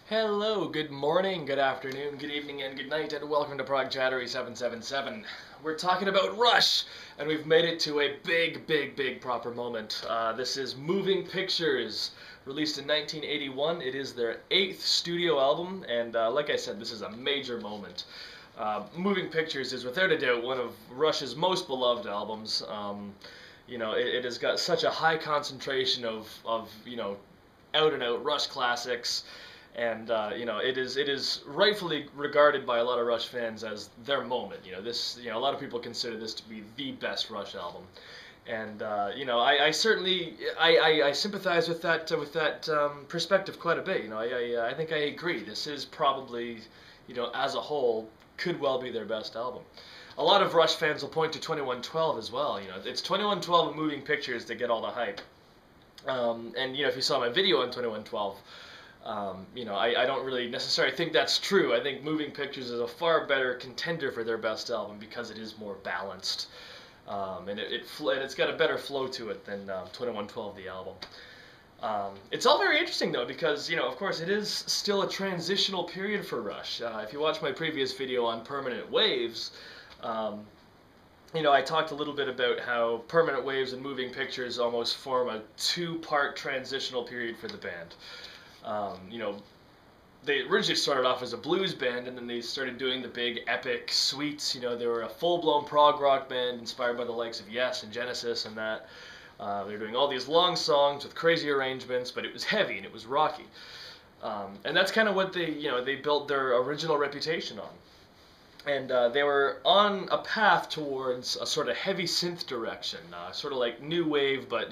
Hello, good morning, good afternoon, good evening, and good night, and welcome to Barchetta 777. We're talking about Rush, and we've made it to a big proper moment. This is Moving Pictures, released in 1981. It is their 8th studio album, and like I said, this is a major moment. Moving Pictures is without a doubt one of Rush's most beloved albums. It has got such a high concentration of out-and-out Rush classics. And it is rightfully regarded by a lot of Rush fans as their moment. A lot of people consider this to be the best Rush album, and I certainly sympathize with that perspective quite a bit. I think I agree. This is probably, as a whole, could well be their best album. A lot of Rush fans will point to 2112 as well. It's 2112 and Moving Pictures that get all the hype. If you saw my video on 2112. I don't really necessarily think that's true. I think Moving Pictures is a far better contender for their best album because it is more balanced, and it's got a better flow to it than 2112, the album. It's all very interesting though because of course it is still a transitional period for Rush. If you watch my previous video on Permanent Waves, I talked a little bit about how Permanent Waves and Moving Pictures almost form a two-part transitional period for the band. They originally started off as a blues band, and then they started doing the big epic suites. They were a full-blown prog rock band inspired by the likes of Yes and Genesis and that. They were doing all these long songs with crazy arrangements, but it was heavy and it was rocky. And that's kind of what they built their original reputation on. And they were on a path towards a sort of heavy synth direction, sort of like new wave, but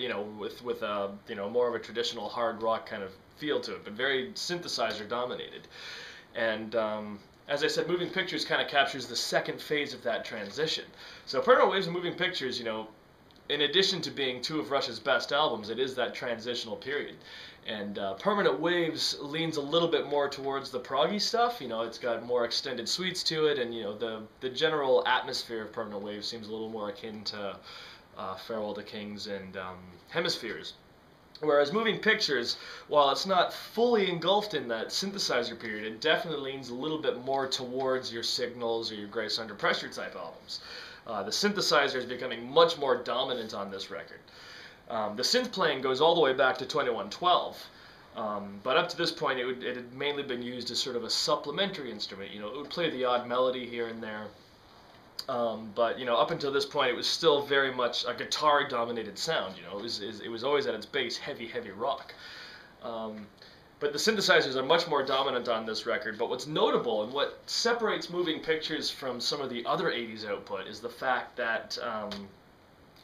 with more of a traditional hard rock kind of feel to it, but very synthesizer dominated. And as I said, Moving Pictures kind of captures the second phase of that transition. So Permanent Waves and Moving Pictures, in addition to being two of Rush's best albums, it is that transitional period. And Permanent Waves leans a little bit more towards the proggy stuff. It's got more extended suites to it, and the general atmosphere of Permanent Waves seems a little more akin to Farewell to Kings and Hemispheres. Whereas Moving Pictures, while it's not fully engulfed in that synthesizer period, it definitely leans a little bit more towards your Signals or your Grace Under Pressure type albums. The synthesizer is becoming much more dominant on this record. The synth playing goes all the way back to 2112, but up to this point it had mainly been used as sort of a supplementary instrument. It would play the odd melody here and there, but up until this point it was still very much a guitar-dominated sound. It was always at its base heavy rock. But the synthesizers are much more dominant on this record. But what's notable and what separates Moving Pictures from some of the other 80s output is the fact that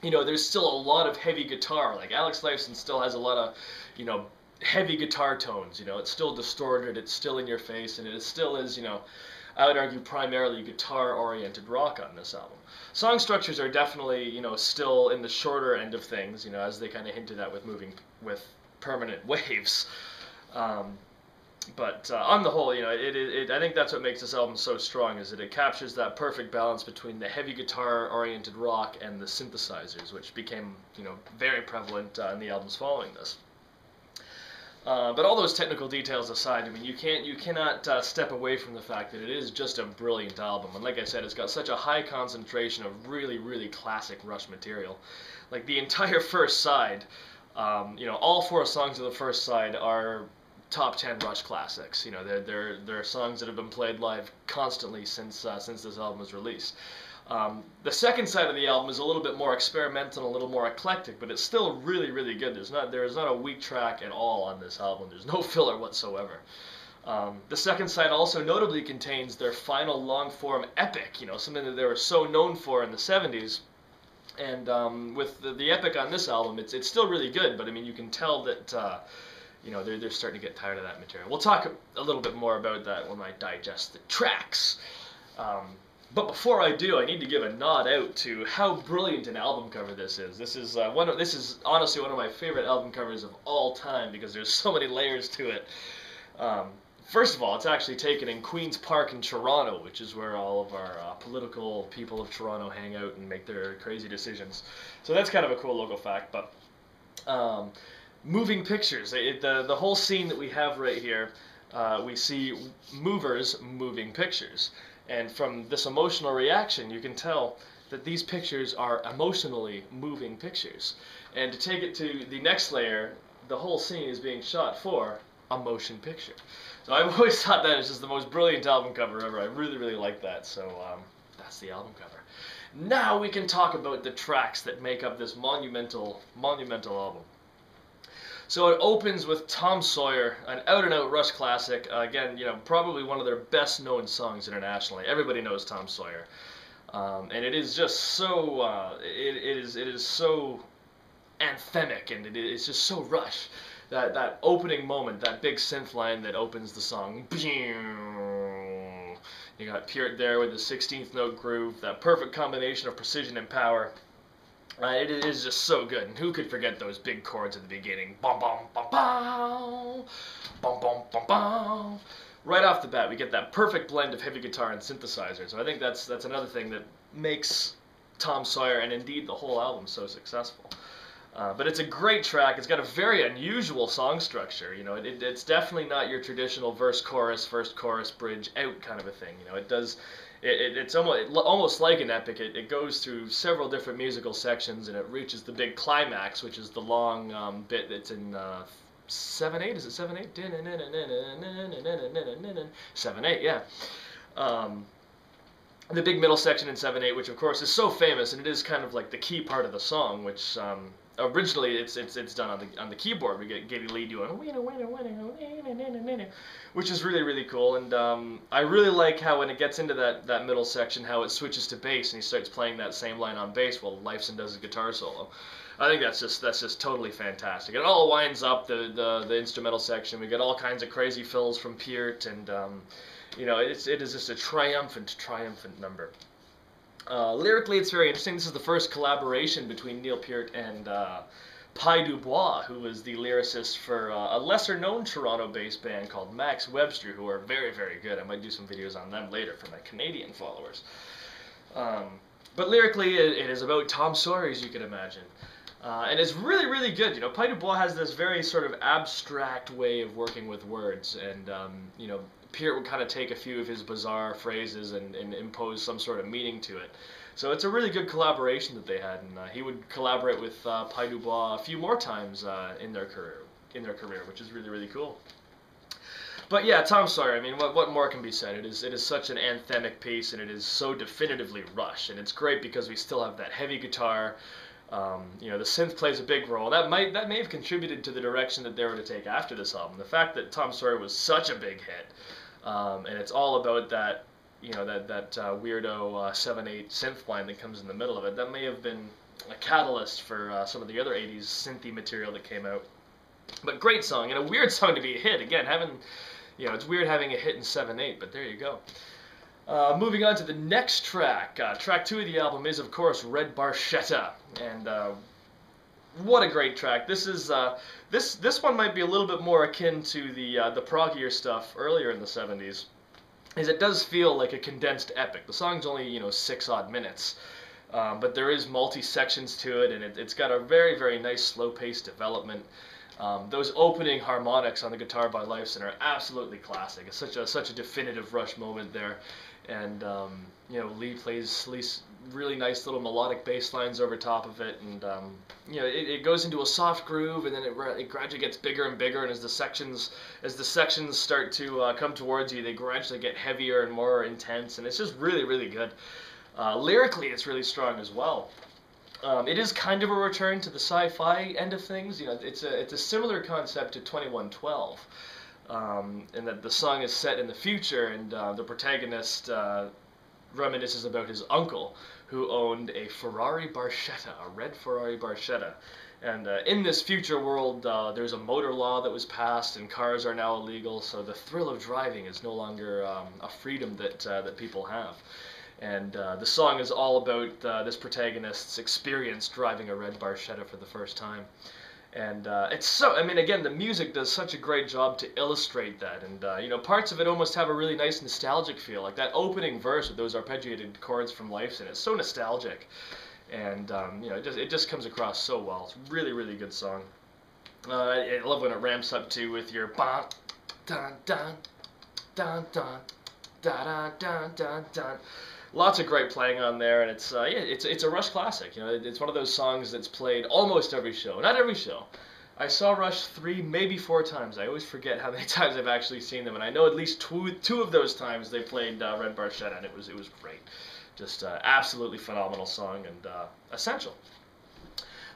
there's still a lot of heavy guitar. Like Alex Lifeson still has a lot of heavy guitar tones. It's still distorted, it's still in your face, and it still is I would argue primarily guitar-oriented rock on this album. Song structures are definitely still in the shorter end of things, as they kind of hinted at with Permanent Waves. But on the whole, I think that's what makes this album so strong, is that it captures that perfect balance between the heavy guitar-oriented rock and the synthesizers, which became very prevalent in the albums following this. But all those technical details aside, you cannot step away from the fact that it is just a brilliant album. And like I said, it's got such a high concentration of really classic Rush material. Like the entire first side, all 4 songs of the first side are top 10 Rush classics. They're songs that have been played live constantly since this album was released. The second side of the album is a little bit more experimental, a little more eclectic, but it's still really good. There is not a weak track at all on this album. There's no filler whatsoever. The second side also notably contains their final long-form epic, something that they were so known for in the 70s. And with the epic on this album, it's still really good, but you can tell that they're starting to get tired of that material. We'll talk a little bit more about that when I digest the tracks. But before I do, I need to give a nod out to how brilliant an album cover this is. This is honestly one of my favorite album covers of all time because there's so many layers to it. First of all, it's actually taken in Queen's Park in Toronto, which is where all of our political people of Toronto hang out and make their crazy decisions. So that's kind of a cool local fact. But Moving Pictures, the whole scene that we have right here, we see movers moving pictures. And from this emotional reaction, you can tell that these pictures are emotionally moving pictures. And to take it to the next layer, the whole scene is being shot for a motion picture. So I've always thought that is just the most brilliant album cover ever. I really, really like that. So that's the album cover. Now we can talk about the tracks that make up this monumental album. So it opens with Tom Sawyer, an out-and-out Rush classic. Again, probably one of their best-known songs internationally. Everybody knows Tom Sawyer, and it is just so it is so anthemic, and it's just so Rush. That opening moment, that big synth line that opens the song. You got Peart there with the 16th note groove, that perfect combination of precision and power. It is just so good, and who could forget those big chords at the beginning? Bum bum bum bum, bum bum bum bum. Right off the bat, we get that perfect blend of heavy guitar and synthesizer. So I think that's another thing that makes Tom Sawyer and indeed the whole album so successful. But it's a great track. It's got a very unusual song structure. It's definitely not your traditional verse chorus, first chorus, bridge out kind of a thing. It's almost like an epic. It goes through several different musical sections, and it reaches the big climax, which is the long bit that's in 7/8. Is it 7/8? 7/8, yeah. The big middle section in 7/8, which of course is so famous, and it is kind of like the key part of the song, which originally it's done on the keyboard. We get Geddy Lee doing which is really, really cool, and I really like how when it gets into that middle section, how it switches to bass and he starts playing that same line on bass while Lifeson does his guitar solo. I think that's just totally fantastic. It all winds up the instrumental section. We get all kinds of crazy fills from Peart, and it is just a triumphant number. Lyrically, it's very interesting. This is the first collaboration between Neil Peart and Pi Dubois, who was the lyricist for a lesser-known Toronto-based band called Max Webster, who are very, very good. I might do some videos on them later for my Canadian followers. But lyrically, it is about Tom Sawyer, as you can imagine. And it's really, really good. Pi Dubois has this very sort of abstract way of working with words, and Peart would kind of take a few of his bizarre phrases and impose some sort of meaning to it. So it's a really good collaboration that they had, and he would collaborate with Pi Dubois a few more times in their career, which is really, really cool. But yeah, Tom Sawyer, I mean, what more can be said? It is such an anthemic piece, and it is so definitively Rush, and it's great because we still have that heavy guitar. The synth plays a big role. That may have contributed to the direction that they were to take after this album. The fact that Tom Sawyer was such a big hit, and it's all about that weirdo 7/8 synth line that comes in the middle of it. That may have been a catalyst for some of the other 80s synthy material that came out. But great song, and a weird song to be a hit. Again, it's weird having a hit in 7/8, but there you go. Moving on to the next track. Track 2 of the album is, of course, Red Barchetta, and what a great track. This is this one might be a little bit more akin to the proggier stuff earlier in the 70s, as it does feel like a condensed epic. The song's only 6-odd minutes, but there is multi-sections to it, and it's got a very, very nice slow-paced development. Those opening harmonics on the guitar by Lifeson are absolutely classic. It's such a definitive Rush moment there, and Lee plays really nice little melodic bass lines over top of it, and it goes into a soft groove, and then it gradually gets bigger and bigger, and as the sections start to come towards you, they gradually get heavier and more intense, and it's just really, really good. Lyrically, it's really strong as well. It is kind of a return to the sci-fi end of things. It's a similar concept to 2112, in that the song is set in the future, and the protagonist reminisces about his uncle, who owned a Ferrari Barchetta, a red Ferrari Barchetta. And in this future world, there's a motor law that was passed, and cars are now illegal, so the thrill of driving is no longer a freedom that people have. And the song is all about this protagonist's experience driving a red Barchetta for the first time. And again, the music does such a great job to illustrate that. And, parts of it almost have a really nice nostalgic feel. Like that opening verse with those arpeggiated chords from Lifeson. It's so nostalgic. And, it just comes across so well. It's a really, really good song. I love when it ramps up to with your ba dun dun dun dun dun dun dun dun dun. Lots of great playing on there, and it's yeah, it's a Rush classic. You know, it's one of those songs that's played almost every show. Not every show. I saw Rush 3, maybe 4 times. I always forget how many times I've actually seen them, and I know at least two of those times they played Red Barchetta, and it was great. Just absolutely phenomenal song and essential.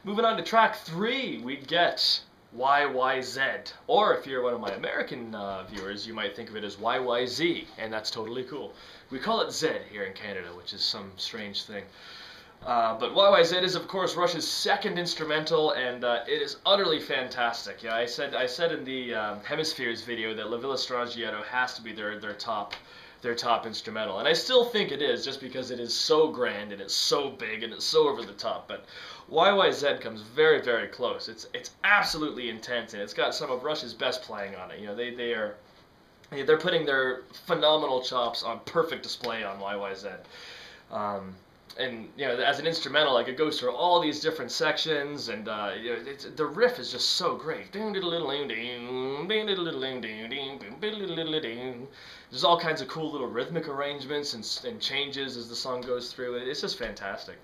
Moving on to track 3, we get YYZ, or if you're one of my American viewers, you might think of it as YYZ, and that's totally cool. We call it Z here in Canada, which is some strange thing. But YYZ is, of course, Rush's second instrumental, and it is utterly fantastic. Yeah, I said in the Hemispheres video that La Villa Strangiato has to be their top instrumental, and I still think it is, just because it is so grand and it's so big and it's so over the top. But YYZ comes very, very close. It's absolutely intense, and it's got some of Rush's best playing on it. You know, they're putting their phenomenal chops on perfect display on YYZ. And you know, as an instrumental, like, it goes through all these different sections, and you know, the riff is just so great. There's all kinds of cool little rhythmic arrangements and changes as the song goes through. It's just fantastic.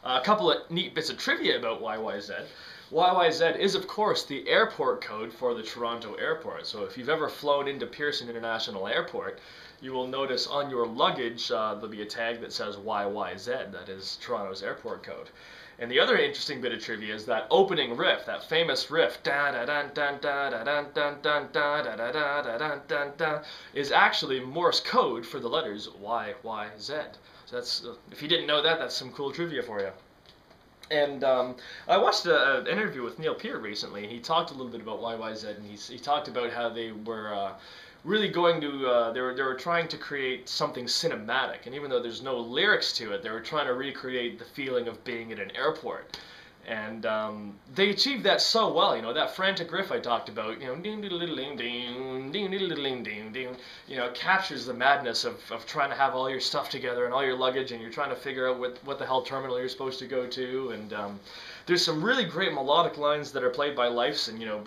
A couple of neat bits of trivia about YYZ. YYZ is, of course, the airport code for the Toronto airport. So if you've ever flown into Pearson International Airport, you will notice on your luggage there'll be a tag that says YYZ, that is Toronto's airport code. And the other interesting bit of trivia is that opening riff, that famous riff, is actually Morse code for the letters YYZ. So that's, if you didn't know that, that's some cool trivia for you. And I watched an interview with Neil Peart recently, and he talked a little bit about YYZ, and he talked about how they were really going to, they were trying to create something cinematic, and even though there's no lyrics to it, they were trying to recreate the feeling of being at an airport. And they achieved that so well. You know, that frantic riff I talked about, you know, you know, it captures the madness of trying to have all your stuff together and all your luggage, and you're trying to figure out what the hell terminal you're supposed to go to. And there's some really great melodic lines that are played by Lifeson, you know,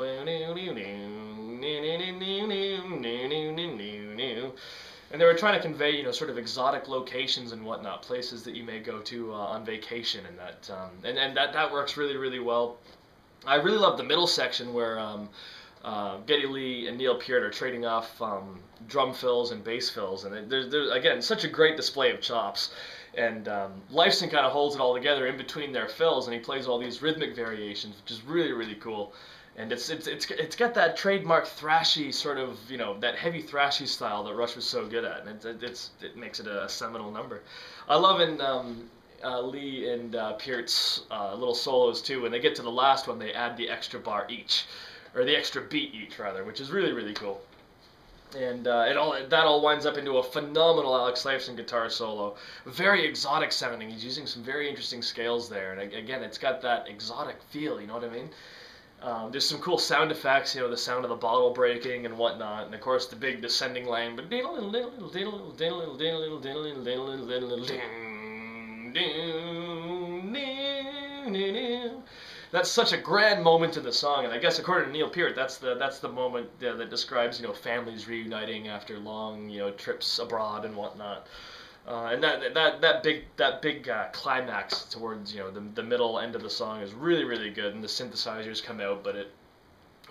and they were trying to convey, you know, sort of exotic locations and whatnot, places that you may go to on vacation, and that works really, really well. I really love the middle section where Geddy Lee and Neil Peart are trading off drum fills and bass fills, and there's again such a great display of chops. And Lifeson kind of holds it all together in between their fills, and he plays all these rhythmic variations, which is really, really cool. And it's got that trademark thrashy sort of, you know, that heavy thrashy style that Rush was so good at, and it makes it a seminal number. I love in Lee and Peart's little solos too. When they get to the last one, they add the extra bar each, or the extra beat each rather, which is really, really cool. And that all winds up into a phenomenal Alex Lifeson guitar solo. Very exotic sounding. He's using some very interesting scales there, and again, it's got that exotic feel. You know what I mean? There's some cool sound effects, you know, the sound of the bottle breaking and whatnot, and of course the big descending line. But that's such a grand moment in the song, and I guess according to Neil Peart, that's the moment that describes, you know, families reuniting after long, you know, trips abroad and whatnot. And that big climax towards, you know, the middle end of the song is really, really good, and the synthesizers come out, but it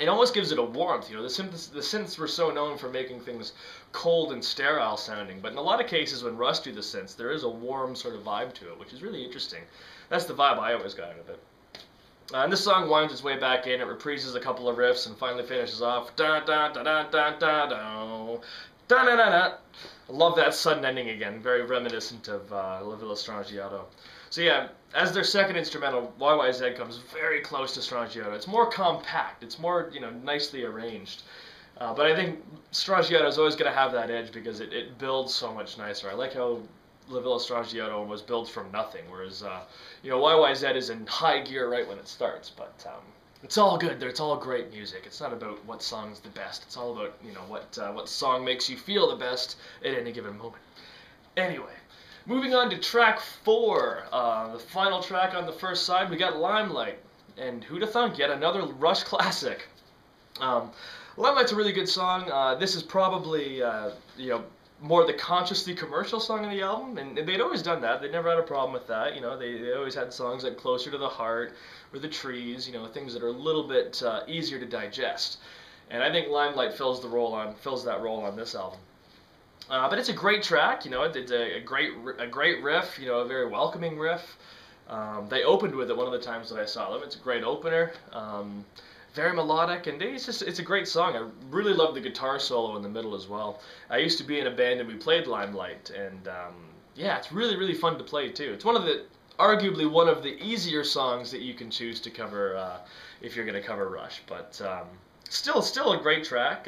almost gives it a warmth. You know, the synths were so known for making things cold and sterile sounding, but in a lot of cases when Rush do the synths, there is a warm sort of vibe to it, which is really interesting. That's the vibe I always got out of it. And this song winds its way back in. It reprises a couple of riffs and finally finishes off. Da da da da da da da. Da da da da. I love that sudden ending again. Very reminiscent of La Villa Strangiato. So yeah, as their second instrumental, YYZ comes very close to Strangiato. It's more compact. It's more, you know, nicely arranged. But I think Strangiato is always going to have that edge because it builds so much nicer. I like how La Villa Strangiato was built from nothing, whereas you know, YYZ is in high gear right when it starts. But it's all good. It's all great music. It's not about what song's the best. It's all about, you know, what song makes you feel the best at any given moment. Anyway, moving on to track 4, the final track on the first side, we got Limelight, and who'da thunk, yet another Rush classic. Limelight's a really good song. This is probably, you know, more the consciously commercial song on the album, and they'd always done that. They never had a problem with that. You know, they always had songs like Closer to the Heart or The Trees, you know, things that are a little bit easier to digest. And I think Limelight fills that role on this album. But it's a great track, you know. It's a great riff, you know, a very welcoming riff. They opened with it one of the times that I saw them. It's a great opener. Very melodic, and it's a great song. I really love the guitar solo in the middle as well. I used to be in a band and we played Limelight, and yeah, it's really fun to play too. It's arguably one of the easier songs that you can choose to cover if you're going to cover Rush, but still a great track.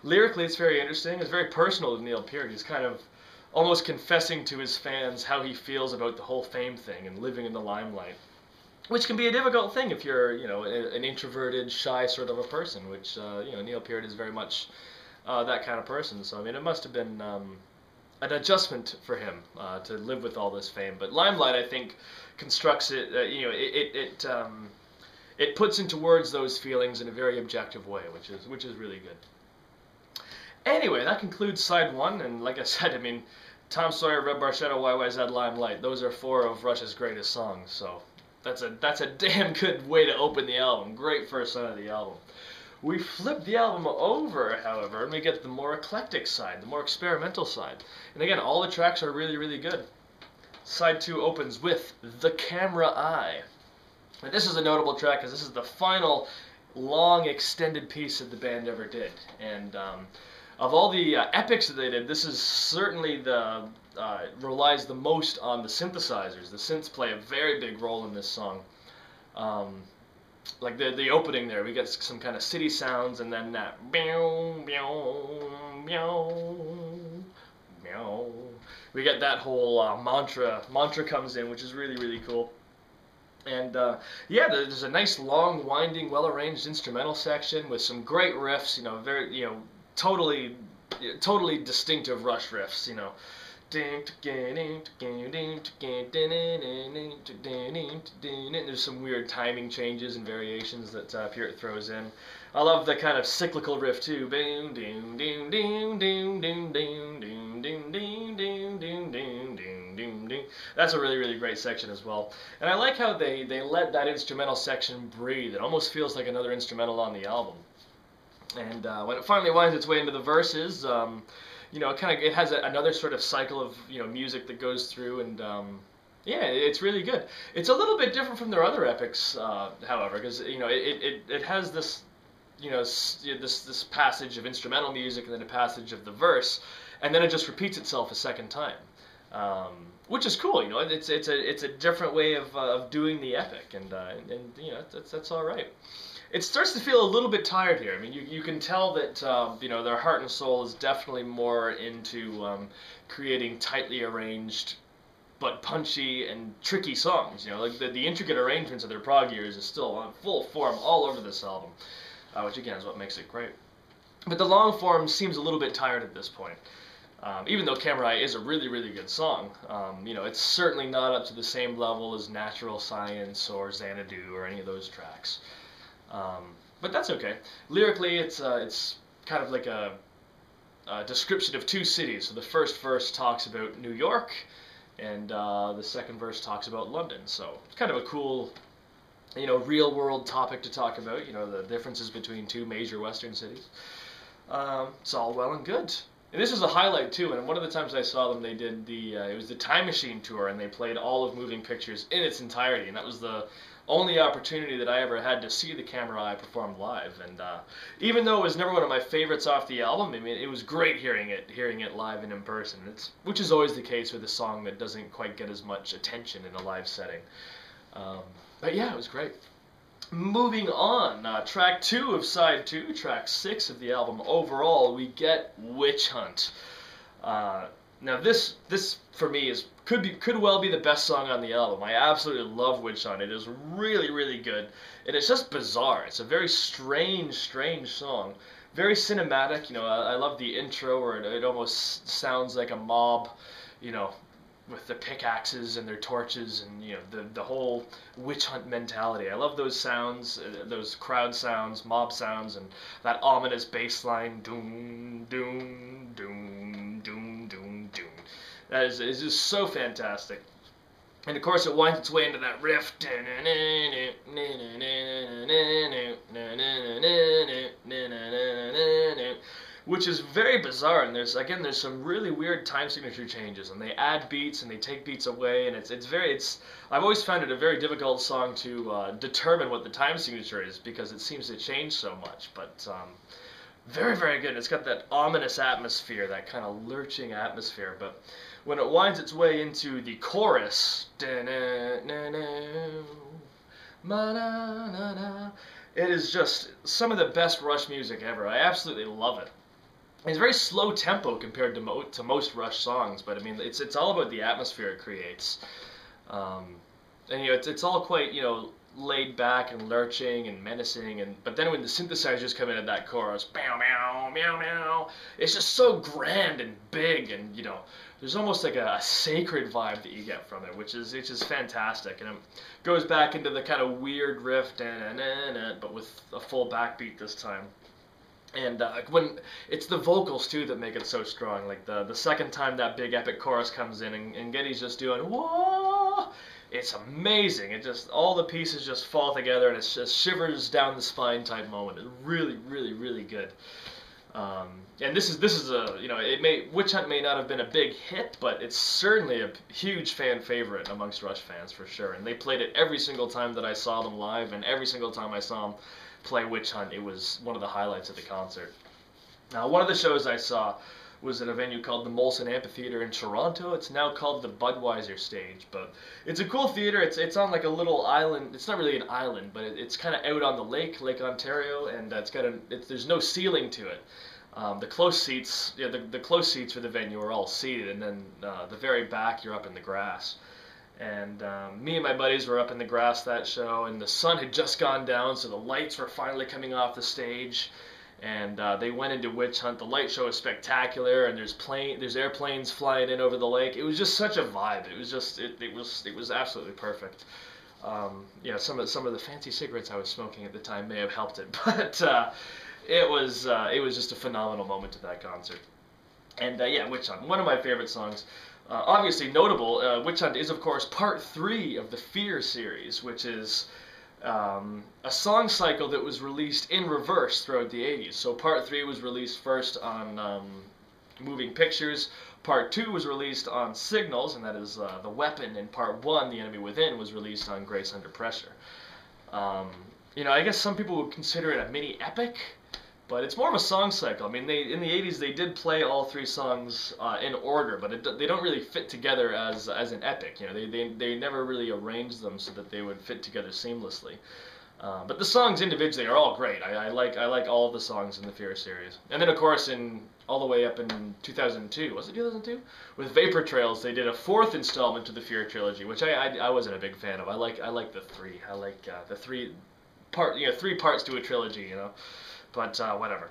Lyrically, it's very interesting. It's very personal to Neil Peart. He's kind of almost confessing to his fans how he feels about the whole fame thing and living in the limelight, which can be a difficult thing if you're, you know, an introverted, shy sort of a person, which, you know, Neil Peart is very much that kind of person. So, I mean, it must have been an adjustment for him to live with all this fame. But Limelight, I think, constructs it, you know, it puts into words those feelings in a very objective way, which is really good. Anyway, that concludes side one, and like I said, I mean, Tom Sawyer, Red Barchetta, YYZ, Limelight, those are 4 of Rush's greatest songs, so that's a damn good way to open the album. Great first side of the album. We flip the album over, however, and we get the more eclectic side, the more experimental side. And again, all the tracks are really good. Side 2 opens with The Camera Eye. Now, this is a notable track because this is the final long extended piece that the band ever did. And of all the epics that they did, this is certainly the relies the most on the synthesizers. The synths play a very big role in this song. Like the opening there, we get some kind of city sounds, and then that meow, meow, meow, meow. We get that whole mantra comes in, which is really cool. And yeah, there's a nice, long, winding, well-arranged instrumental section with some great riffs. You know, very, you know, totally distinctive Rush riffs. You know, there's some weird timing changes and variations that Peart throws in. I love the kind of cyclical riff too. That's a really great section as well. And I like how they let that instrumental section breathe. It almost feels like another instrumental on the album. And when it finally winds its way into the verses, you know, it has another sort of cycle of, you know, music that goes through, and yeah, it's really good. It's a little bit different from their other epics, however, because, you know, it has this, you know, this passage of instrumental music and then a passage of the verse, and then it just repeats itself a second time, which is cool. You know, it's a different way of doing the epic, and you know, that's all right. It starts to feel a little bit tired here. I mean, you can tell that you know, their heart and soul is definitely more into creating tightly arranged but punchy and tricky songs. You know, like the intricate arrangements of their prog years is still on full form all over this album, which again is what makes it great. But the long form seems a little bit tired at this point. Even though Camera Eye is a really good song, you know, it's certainly not up to the same level as Natural Science or Xanadu or any of those tracks. But that's okay. Lyrically, it's kind of like a description of 2 cities. So the first verse talks about New York, and the second verse talks about London. So it's kind of a cool, you know, real-world topic to talk about. You know, the differences between 2 major Western cities. It's all well and good. And this was a highlight too. And one of the times I saw them, they did it was the Time Machine tour, and they played all of Moving Pictures in its entirety. And that was the only opportunity that I ever had to see the Camera Eye perform live, and even though it was never one of my favorites off the album, I mean, it was great hearing it live and in person. Which is always the case with a song that doesn't quite get as much attention in a live setting. But yeah, it was great. Moving on, track 2 of side 2, track 6 of the album. Overall, we get Witch Hunt. Now this for me could well be the best song on the album. I absolutely love Witch Hunt. It is really good, and it's just bizarre. It's a very strange song, very cinematic. You know, I love the intro where it almost sounds like a mob, you know, with the pickaxes and their torches and the whole witch hunt mentality. I love those sounds, those crowd sounds, mob sounds, and that ominous bass line, doom, doom, doom, doom, doom, doom. That is just so fantastic. And of course it winds its way into that riff, which is very bizarre, and there's some really weird time signature changes, and they add beats and they take beats away, and I've always found it a very difficult song to determine what the time signature is, because it seems to change so much, but very, very good. It's got that ominous atmosphere, that kind of lurching atmosphere, but when it winds its way into the chorus, it is just some of the best Rush music ever. I absolutely love it. It's very slow tempo compared to most Rush songs, but I mean it's all about the atmosphere it creates, and it's all quite laid back and lurching and menacing, but then when the synthesizers come in at that chorus, meow meow meow meow, it's just so grand and big, and there's almost like a sacred vibe that you get from it, which is fantastic, and it goes back into the kind of weird riff, but with a full backbeat this time. And when it's the vocals too that make it so strong. Like the second time that big epic chorus comes in, and Geddy's just doing whoa, it's amazing. It just, all the pieces just fall together, and it's just shivers down the spine type moment. It's really, really, really good. And this is a Witch Hunt may not have been a big hit, but it's certainly a huge fan favorite amongst Rush fans for sure. And they played it every single time that I saw them live, and every single time I saw them play Witch Hunt, it was one of the highlights of the concert. Now, one of the shows I saw was at a venue called the Molson Amphitheater in Toronto. It's now called the Budweiser Stage, but it's a cool theater. It's on like a little island. It's not really an island, but it's kind of out on the Lake Ontario, and there's no ceiling to it. The close seats, the close seats for the venue are all seated, and then the very back you're up in the grass. And me and my buddies were up in the grass that show, and the sun had just gone down, so the lights were finally coming off the stage. And they went into Witch Hunt. The light show is spectacular, and there's airplanes flying in over the lake. It was just such a vibe. It was just it was absolutely perfect. Some of the fancy cigarettes I was smoking at the time may have helped it, but it was just a phenomenal moment at that concert. And Witch Hunt, one of my favorite songs. Obviously notable, Witch Hunt is, of course, part 3 of the Fear series, which is a song cycle that was released in reverse throughout the 80s. So part 3 was released first on Moving Pictures, part 2 was released on Signals, and that is The Weapon, and part 1, The Enemy Within, was released on Grace Under Pressure. I guess some people would consider it a mini epic, but it's more of a song cycle. I mean, in the 80s they did play all 3 songs in order, but they don't really fit together as an epic. They never really arranged them so that they would fit together seamlessly. But the songs individually are all great. I like all of the songs in the Fear series. And then of course all the way up in 2002, was it 2002? With Vapor Trails, they did a 4th installment to the Fear trilogy, which I wasn't a big fan of. I like the 3. I like the 3 parts to a trilogy, But whatever.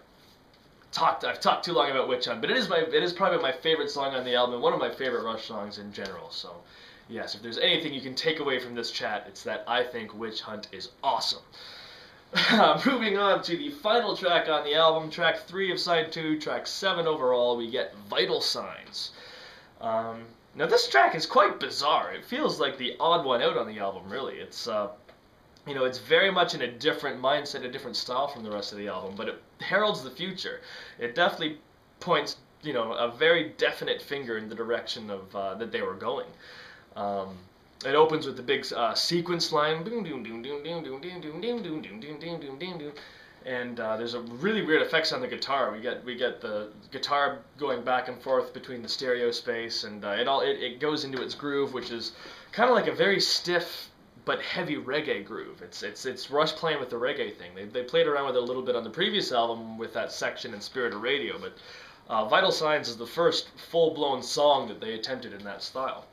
I've talked too long about Witch Hunt, but it is probably my favorite song on the album, and one of my favorite Rush songs in general. So, yes, if there's anything you can take away from this chat, it's that I think Witch Hunt is awesome. Moving on to the final track on the album, track 3 of side 2, track 7 overall, we get Vital Signs. Now this track is quite bizarre. It feels like the odd one out on the album, really. It's it's very much in a different mindset, a different style from the rest of the album, but it heralds the future. It definitely points, a very definite finger in the direction of that they were going. It opens with the big sequence line, and there's a really weird effects on the guitar. We get the guitar going back and forth between the stereo space, and it goes into its groove, which is kind of like a very stiff but heavy reggae groove. It's Rush playing with the reggae thing. They played around with it a little bit on the previous album with that section in Spirit of Radio, but Vital Signs is the first full-blown song that they attempted in that style.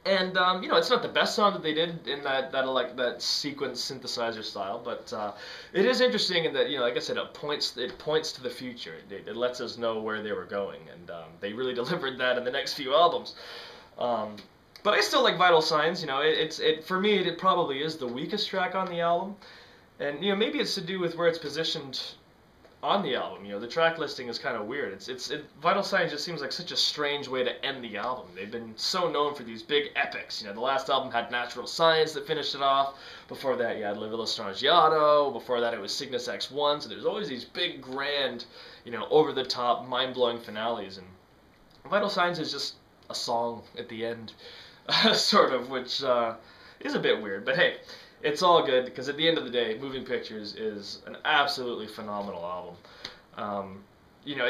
And it's not the best song that they did in that sequence synthesizer style, but it is interesting in that, like I said, it points to the future. It lets us know where they were going, and they really delivered that in the next few albums. But I still like Vital Signs. You know, for me it probably is the weakest track on the album, and you know maybe it's to do with where it's positioned on the album. You know, the track listing is kind of weird. Vital Signs just seems like such a strange way to end the album. They've been so known for these big epics. You know, the last album had Natural Science that finished it off. Before that, you had La Villa Strangiato. Before that, it was Cygnus X1. So there's always these big, grand, you know, over-the-top, mind-blowing finales. And Vital Signs is just a song at the end, sort of, which is a bit weird. But hey, it's all good, because at the end of the day, Moving Pictures is an absolutely phenomenal album. You know,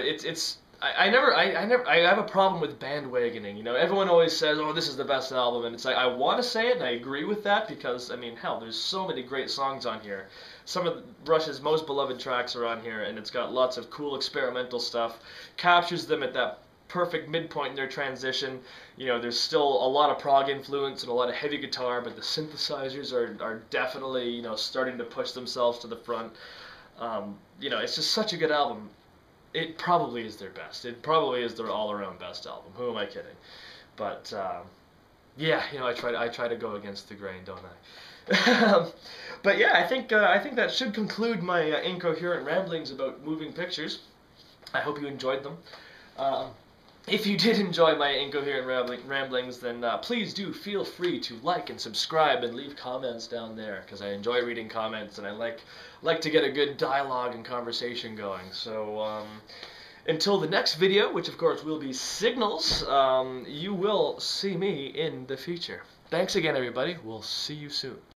I have a problem with bandwagoning. You know, everyone always says, "Oh, this is the best album," and it's like I want to say it, and I agree with that because I mean, hell, there's so many great songs on here. Some of Rush's most beloved tracks are on here, and it's got lots of cool experimental stuff. Captures them at that perfect midpoint in their transition. You know, there's still a lot of prog influence and a lot of heavy guitar, but the synthesizers are definitely, you know, starting to push themselves to the front. You know, it's just such a good album. It probably is their best. It probably is their all-around best album. Who am I kidding? But yeah, you know, I try to go against the grain, don't I? But yeah, I think that should conclude my incoherent ramblings about Moving Pictures. I hope you enjoyed them. If you did enjoy my incoherent ramblings, then please do feel free to like and subscribe and leave comments down there, because I enjoy reading comments and I like to get a good dialogue and conversation going. So until the next video, which of course will be Signals, you will see me in the future. Thanks again, everybody. We'll see you soon.